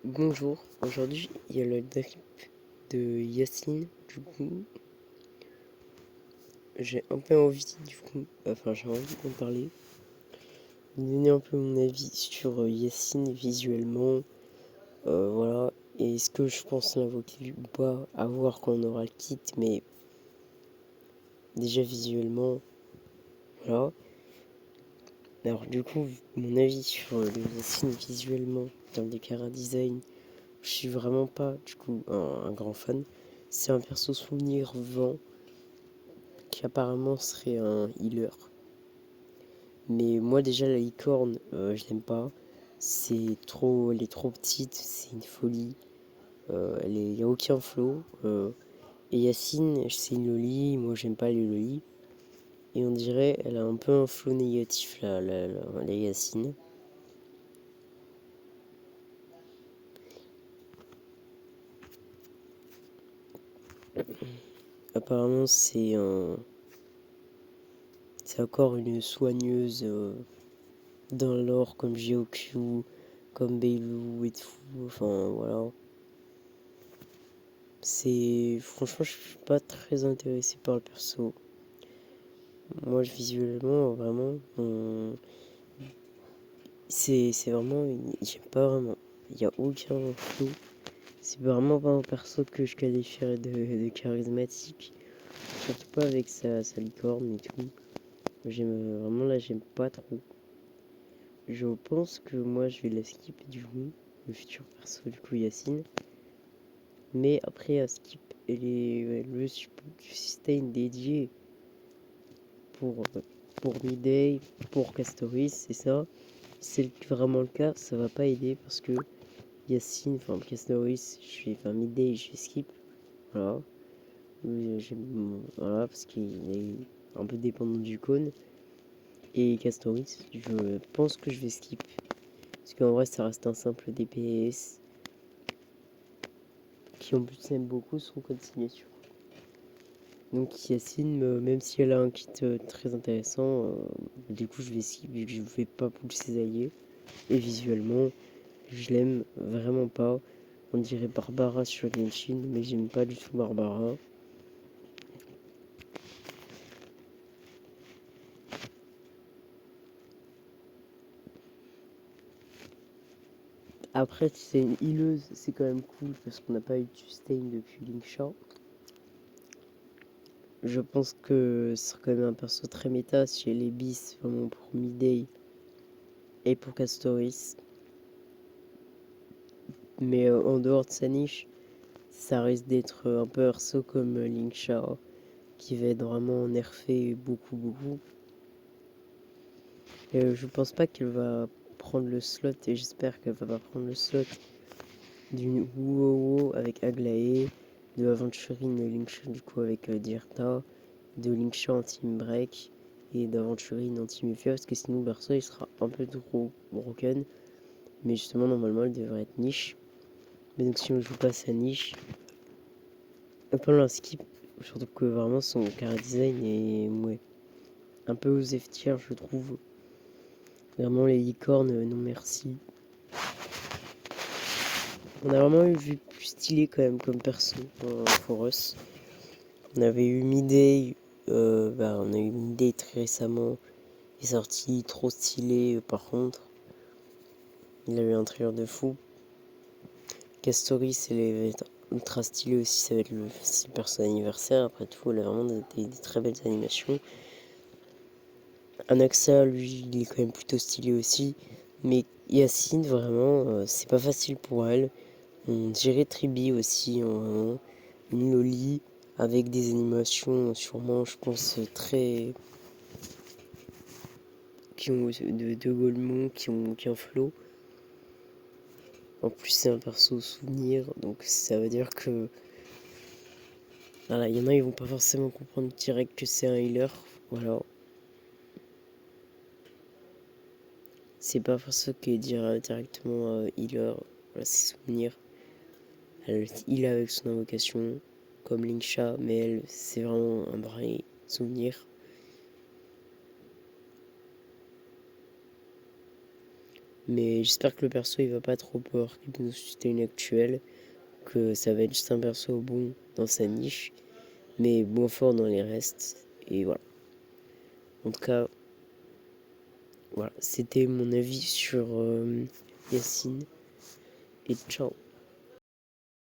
Bonjour, aujourd'hui il y a le drip de Yacine, du coup j'ai un peu envie j'ai envie d'en parler, de donner un peu mon avis sur Yacine visuellement, voilà, et est-ce que je pense l'invoquer ou pas, à voir quand on aura le kit, mais déjà visuellement, voilà. Alors du coup, mon avis sur le Yacine visuellement, dans le chara design, je suis vraiment pas du coup un grand fan. C'est un perso souvenir vent qui apparemment serait un healer. Mais moi déjà la licorne, je l'aime pas. Elle est trop petite, c'est une folie. Il n'y a aucun flow. Et Yacine, c'est une loli, moi j'aime pas les lolis. Et on dirait elle a un peu un flow négatif là, la Yacine. Apparemment c'est encore une soigneuse dans l'or comme Geoku, comme Beilou et tout. Enfin voilà. Franchement, je suis pas très intéressé par le perso. Moi, visuellement, vraiment, c'est vraiment. J'aime pas vraiment. Il n'y a aucun flow. C'est vraiment pas un perso que je qualifierais de charismatique. Surtout pas avec sa licorne et tout. J'aime pas trop. Je pense que moi, je vais la skip du coup. Le futur perso, du coup, Yacine. Mais après, à skip, le sustain dédié pour, pour Midday, pour Castoris, c'est ça. Si c'est vraiment le cas, ça va pas aider parce que Yacine, enfin Castoris, Midday, je vais skip. Voilà. Voilà, parce qu'il est un peu dépendant du cône. Et Castoris, je pense que je vais skip. Parce qu'en vrai, ça reste un simple DPS qui en plus aime beaucoup son code signature. Donc Yacine, même si elle a un kit très intéressant, du coup je vais skip vu que je ne vais pas pull ses alliés. Et visuellement, je l'aime vraiment pas. On dirait Barbara sur Genshin, mais j'aime pas du tout Barbara. Après, si c'est une healeuse, c'est quand même cool parce qu'on n'a pas eu de sustain depuis Linksha. Je pense que ce sera quand même un perso très méta chez les bis, vraiment pour Midday et pour Castoris. Mais en dehors de sa niche, ça risque d'être un peu perso comme Linksha, qui va être vraiment nerfé beaucoup. Et je pense pas qu'elle va prendre le slot, et j'espère qu'elle va pas prendre le slot d'une Wuowo avec Aglaé, de Aventurine Linksha du coup avec Dirta, de Linksha en team break et d'Aventurine en team Euphoria, parce que sinon le perso il sera un peu trop broken, mais justement normalement il devrait être niche. Mais donc si on joue pas sa niche, pas un skip, surtout que vraiment son cara design est un peu aux F tier je trouve. Vraiment les licornes, non merci. On a vraiment vu plus stylé quand même comme perso pour us. On avait eu Midday, on a eu Midday très récemment. Il est sorti trop stylé par contre. Il a eu un trailer de fou. Castoris, il va être ultra stylé aussi, ça va être le perso anniversaire. Après tout, il a vraiment des très belles animations. Anaxa, lui, il est quand même plutôt stylé aussi. Mais Yacine, vraiment, c'est pas facile pour elle. On dirait Tribi aussi, vraiment. Une loli avec des animations sûrement, je pense, très... qui ont de Golemon, qui ont flow. En plus, c'est un perso souvenir, donc ça veut dire que... Voilà, il y en a, ils vont pas forcément comprendre direct que c'est un healer. Voilà. C'est pas parce que dire directement healer, voilà, c'est souvenir. Elle heal avec son invocation, comme Linksha, mais elle, c'est vraiment un vrai souvenir. Mais j'espère que le perso il va pas trop peur qu'il nous susciter une actuelle, que ça va être juste un perso bon dans sa niche, mais moins fort dans les restes. Et voilà. En tout cas, voilà, c'était mon avis sur Yacine. Et ciao.